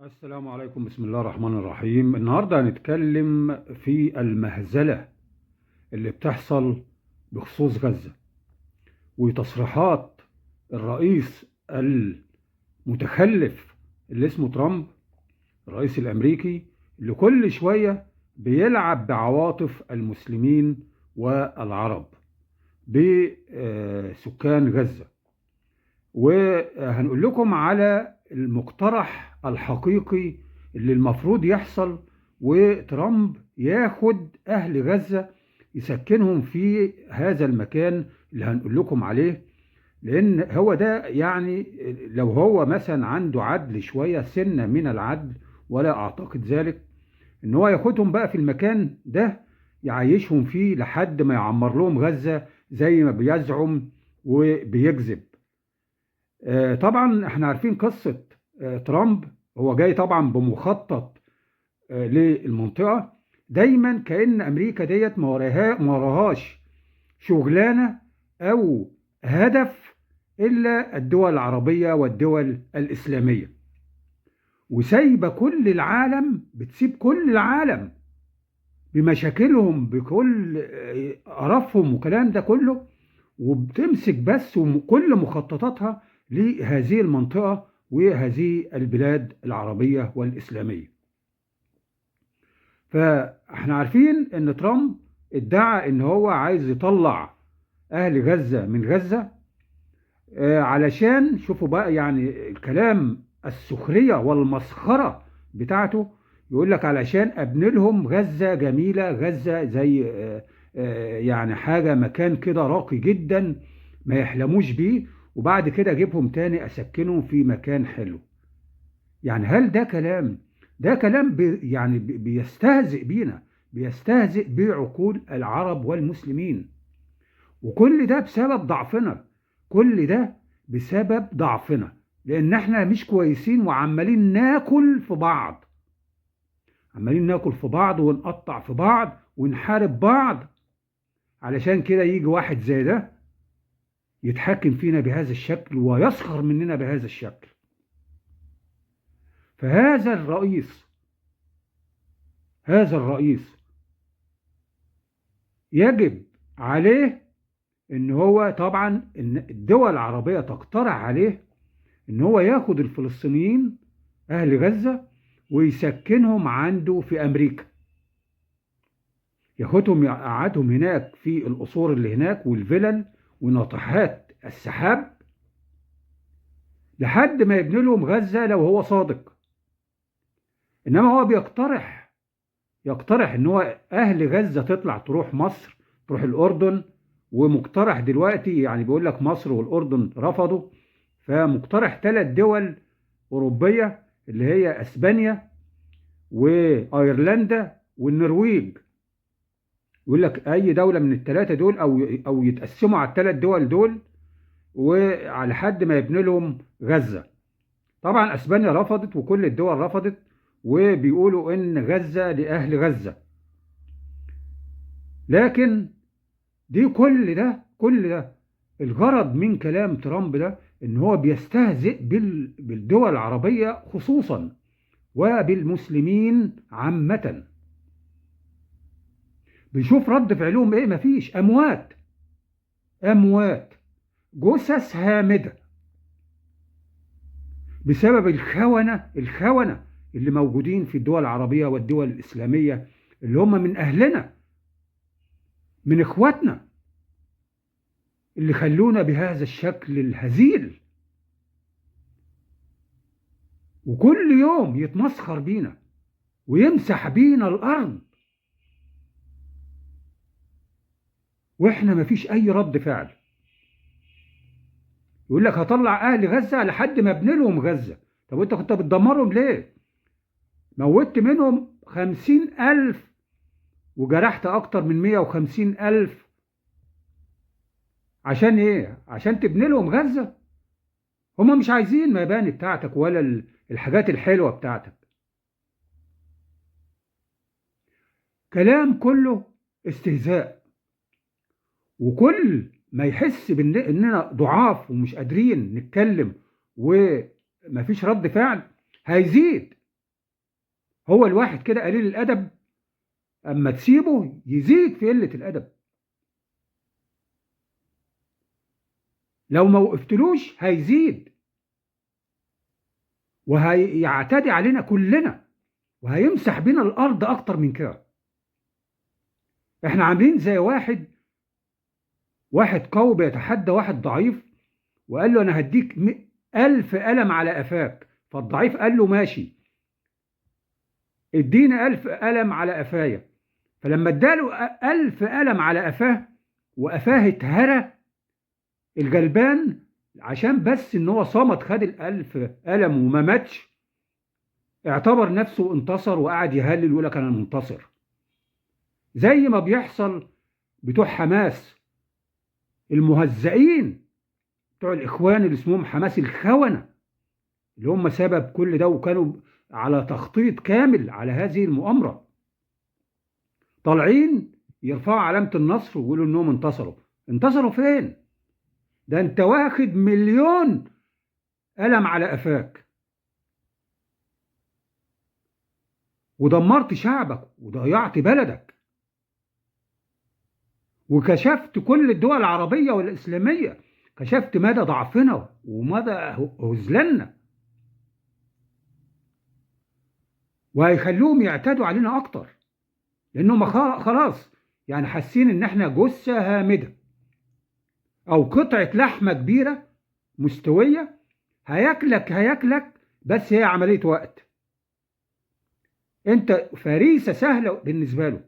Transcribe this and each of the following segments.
السلام عليكم، بسم الله الرحمن الرحيم. النهاردة هنتكلم في المهزلة اللي بتحصل بخصوص غزة وتصريحات الرئيس المتخلف اللي اسمه ترامب، الرئيس الأمريكي، اللي كل شوية بيلعب بعواطف المسلمين والعرب بسكان غزة. وهنقول لكم على المقترح الحقيقي اللي المفروض يحصل، وترامب ياخد أهل غزة يسكنهم في هذا المكان اللي هنقول لكم عليه. لأن هو ده يعني لو هو مثلا عنده عدل شوية، سنة من العدل، ولا أعتقد ذلك، إن هو ياخدهم بقى في المكان ده يعيشهم فيه لحد ما يعمر لهم غزة زي ما بيزعم وبيكذب. طبعا احنا عارفين قصة ترامب. هو جاي طبعا بمخطط للمنطقة. دايما كأن أمريكا ديت ما وراهاش شغلانة أو هدف إلا الدول العربية والدول الإسلامية، وسايبة كل العالم، بتسيب كل العالم بمشاكلهم، بكل قرفهم وكلام ده كله، وبتمسك بس وكل مخططاتها لهذه المنطقة وهذه البلاد العربية والإسلامية. فاحنا عارفين ان ترامب ادعى ان هو عايز يطلع اهل غزة من غزة، علشان شوفوا بقى يعني الكلام السخرية والمسخرة بتاعته. يقول لك علشان ابني لهم غزة جميلة، غزة زي يعني حاجة مكان كده راقي جدا ما يحلموش بيه، وبعد كده اجيبهم تاني اسكنهم في مكان حلو. يعني هل ده كلام؟ ده كلام يعني بيستهزئ بينا، بيستهزئ بعقول العرب والمسلمين. وكل ده بسبب ضعفنا، كل ده بسبب ضعفنا، لان احنا مش كويسين وعمالين ناكل في بعض، عمالين ناكل في بعض ونقطع في بعض ونحارب بعض. علشان كده يجي واحد زي ده يتحكم فينا بهذا الشكل ويسخر مننا بهذا الشكل. فهذا الرئيس، هذا الرئيس يجب عليه ان هو طبعا ان الدول العربية تقترح عليه ان هو ياخد الفلسطينيين اهل غزة ويسكنهم عنده في امريكا، ياخدهم يقعدهم هناك في القصور اللي هناك والفلل وناطحات السحاب لحد ما يبني لهم غزة لو هو صادق. انما هو يقترح ان هو اهل غزة تطلع تروح مصر، تروح الاردن. ومقترح دلوقتي يعني بيقول لك مصر والاردن رفضوا، فمقترح 3 دول اوروبية اللي هي اسبانيا وايرلندا والنرويج. يقول لك اي دولة من ال3 دول او يتقسموا على ال3 دول دول، وعلى حد ما يبني لهم غزة. طبعا اسبانيا رفضت وكل الدول رفضت، وبيقولوا ان غزة لأهل غزة. لكن دي كل ده الغرض من كلام ترامب ده ان هو بيستهزئ بالدول العربية خصوصا وبالمسلمين عامة. بنشوف رد فعلهم ايه؟ مفيش، اموات، اموات، جثث هامدة، بسبب الخونة اللي موجودين في الدول العربية والدول الإسلامية، اللي هم من أهلنا، من إخواتنا، اللي خلونا بهذا الشكل الهزيل، وكل يوم يتمسخر بينا ويمسح بينا الأرض، وإحنا مفيش أي رد فعل. يقول لك هطلع أهل غزة لحد ما ابني لهم غزة. طب وأنت كنت بتدمرهم ليه؟ موتت منهم 50,000 وجرحت أكتر من 150,000. عشان إيه؟ عشان تبني لهم غزة؟ هما مش عايزين المباني بتاعتك ولا الحاجات الحلوة بتاعتك. كلام كله استهزاء. وكل ما يحس اننا ضعاف ومش قادرين نتكلم ومفيش رد فعل، هيزيد هو الواحد كده قليل الادب، اما تسيبه يزيد في قله الادب. لو ما وقفتلوش هيزيد، وهيعتدي علينا كلنا، وهيمسح بينا الارض اكتر من كده. احنا عاملين زي واحد قوي بيتحدى واحد ضعيف، وقال له انا هديك 1000 قلم على قفاك. فالضعيف قال له ماشي، اديني 1000 قلم على قفايا. فلما اداله 1000 قلم على قفاه، وقفاه اتهرى، الغلبان عشان بس ان هو صمت خد ال1000 قلم وما ماتش، اعتبر نفسه انتصر وقعد يهلل ويقول لك انا منتصر. زي ما بيحصل بتوع حماس المهزئين، بتوع الاخوان اللي اسمهم حماس الخونة، اللي هم سبب كل ده، وكانوا على تخطيط كامل على هذه المؤامرة، طالعين يرفعوا علامة النصر ويقولوا انهم انتصروا. انتصروا فين؟ ده انت واخد 1,000,000 قلم على قفاك، ودمرت شعبك وضيعت بلدك، وكشفت كل الدول العربية والإسلامية، كشفت مدى ضعفنا ومدى هزلنا، وهيخلوهم يعتدوا علينا أكتر، لأنهم خلاص يعني حاسين إن إحنا جثة هامدة أو قطعة لحمة كبيرة مستوية، هياكلك، بس هي عملية وقت. أنت فريسة سهلة بالنسبة له.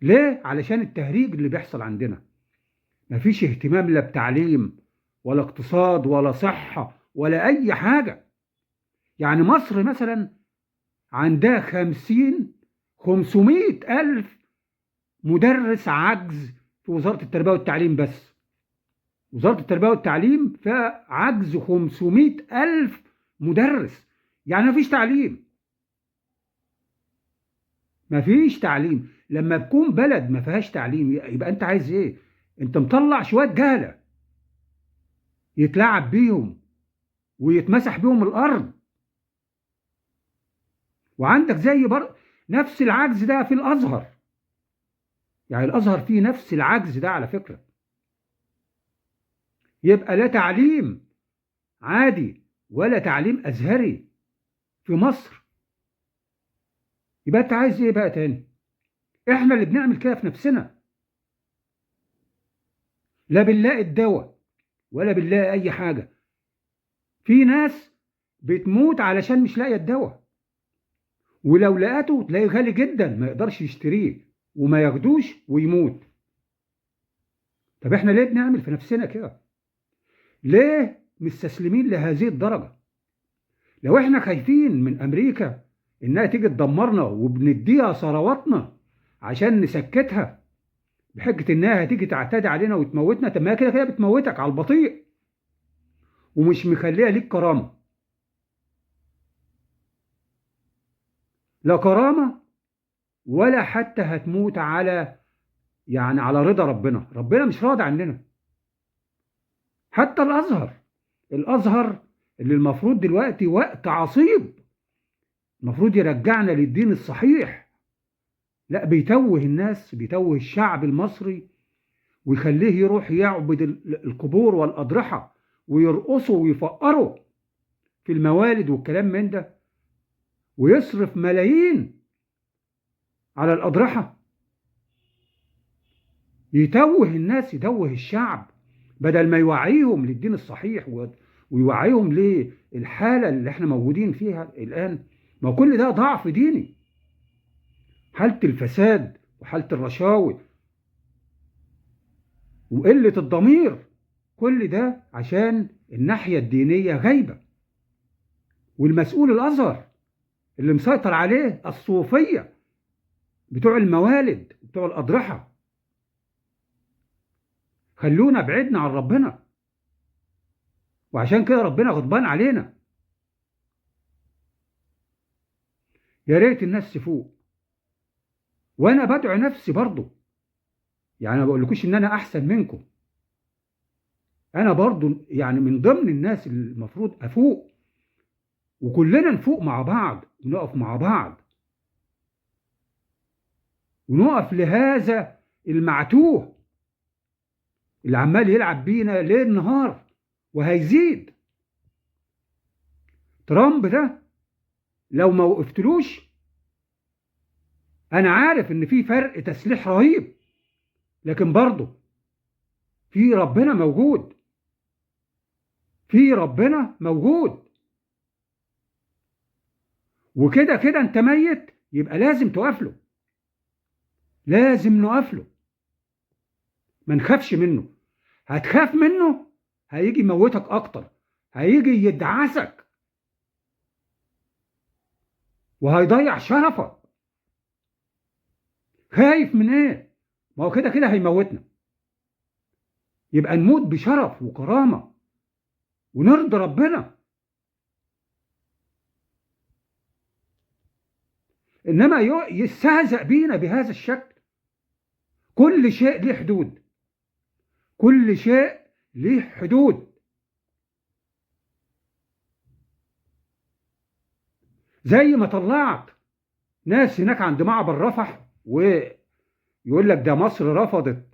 ليه؟ علشان التهريج اللي بيحصل عندنا، مفيش اهتمام لا بتعليم ولا اقتصاد ولا صحة ولا أي حاجة. يعني مصر مثلا عندها 500 ألف مدرس عجز في وزارة التربية والتعليم بس. وزارة التربية والتعليم فيها عجز 500 ألف مدرس، يعني مفيش تعليم. مفيش تعليم. لما تكون بلد ما فيهاش تعليم يبقى أنت عايز إيه؟ أنت مطلع شوية جهلة يتلعب بيهم ويتمسح بيهم الأرض. وعندك نفس العجز ده في الازهر. يعني الازهر فيه نفس العجز ده على فكره. يبقى لا تعليم عادي ولا تعليم ازهري في مصر. يبقى انت عايز ايه بقى تاني؟ احنا اللي بنعمل كده في نفسنا. لا بنلاقي الدواء ولا بنلاقي اي حاجه. في ناس بتموت علشان مش لاقيه الدواء، ولو لقته تلاقيه غالي جدا ما يقدرش يشتريه، وما ياخدوش ويموت. طب احنا ليه بنعمل في نفسنا كده؟ ليه مستسلمين لهذه الدرجة؟ لو احنا خايفين من امريكا انها تيجي تدمرنا وبنديها ثرواتنا عشان نسكتها بحجة انها هتيجي تعتدي علينا وتموتنا، طب ما هي كده كده بتموتك على البطيء، ومش مخليها ليك كرامة. لا كرامة، ولا حتى هتموت على على رضا ربنا. ربنا مش راضي عننا. حتى الازهر اللي المفروض دلوقتي وقت عصيب، المفروض يرجعنا للدين الصحيح، لا بيتوه الناس، بيتوه الشعب المصري، ويخليه يروح يعبد القبور والأضرحة، ويرقصوا ويفقروا في الموالد والكلام من ده، ويصرف ملايين على الأضرحة. يتوه الناس، يتوه الشعب، بدل ما يوعيهم للدين الصحيح ويوعيهم للحالة اللي احنا موجودين فيها الآن. ما كل ده ضعف ديني، حالة الفساد وحالة الرشاوي وقلة الضمير، كل ده عشان الناحية الدينية غايبة. والمسؤول الأزهر اللي مسيطر عليه الصوفية بتوع الموالد بتوع الأضرحة. خلونا بعدنا عن ربنا، وعشان كده ربنا غضبان علينا. يا ريت الناس تفوق. وانا بدعو نفسي برضو، يعني ما بقولكوش ان انا احسن منكم، انا برضو من ضمن الناس اللي المفروض افوق وكلنا نفوق مع بعض ونقف مع بعض ونقف لهذا المعتوه اللي عمال يلعب بينا ليل نهار وهيزيد. ترامب ده لو ما وقفتلوش، انا عارف ان في فرق تسليح رهيب، لكن برضه في ربنا موجود، في ربنا موجود. وكده كده انت ميت، يبقى لازم تقف له، لازم نقف له، ما نخافش منه. هتخاف منه هيجي يموتك اكتر، هيجي يدعسك وهيضيع شرفك. خايف من ايه؟ ما هو كده كده هيموتنا. يبقى نموت بشرف وكرامة ونرضي ربنا. انما يستهزأ بينا بهذا الشكل. كل شيء له حدود، كل شيء له حدود. زي ما طلعت ناس هناك عند معبر رفح ويقول لك ده مصر رفضت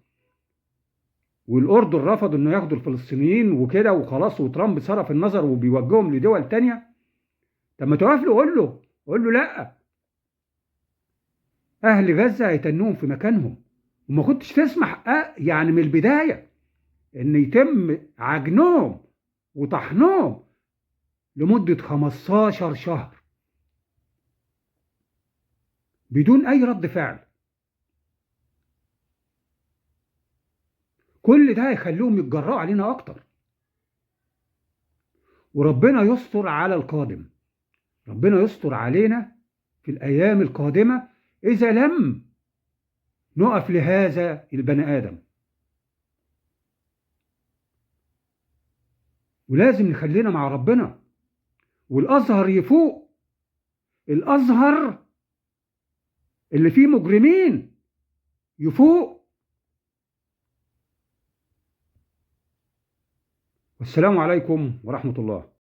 والاردن رفضوا انه ياخدوا الفلسطينيين وكده وخلاص، وترامب صرف النظر وبيوجههم لدول تانية. طب ما تقف له، قول له لا، اهل غزة هيتنوهم في مكانهم، وما كنتش تسمح يعني من البداية ان يتم عجنهم وطحنهم لمدة 15 شهر بدون اي رد فعل. كل ده هيخليهم يتجرأوا علينا اكتر. وربنا يستر على القادم، ربنا يستر علينا في الايام القادمة اذا لم نقف لهذا البني ادم. ولازم نخلينا مع ربنا، والازهر يفوق. الازهر اللي فيه مجرمين يفوق. والسلام عليكم ورحمة الله.